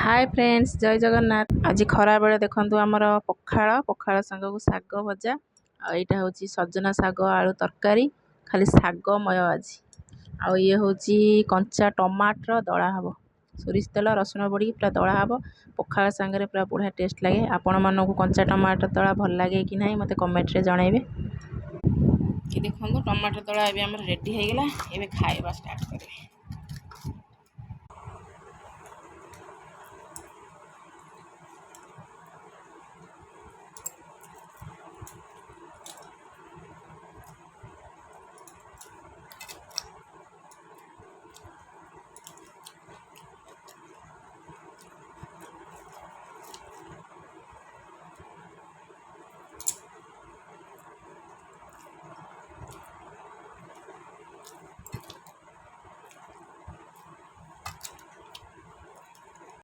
Hi friends जय जगन्नाथ। आज खरा बेले देखु आमर पखाड़ पखाड़ सांगू शाग भजा आईटा हूँ सजना शाग आलू तरकारी खाली शागमय आज ये हूँ कंचा टमाटर दला हम सोरिष तेल रसुण पड़ी पूरा दला हम पखाड़ सांगे पूरा बढ़िया टेस्ट लगे। आपण मानक कंचा टमाटर दला भल लगे कि ना मत कमेंट रे जनइबे कि देखो टमाटर दला एवं रेडी हो गला। एवं खाଇବା स्टार्ट करेंगे।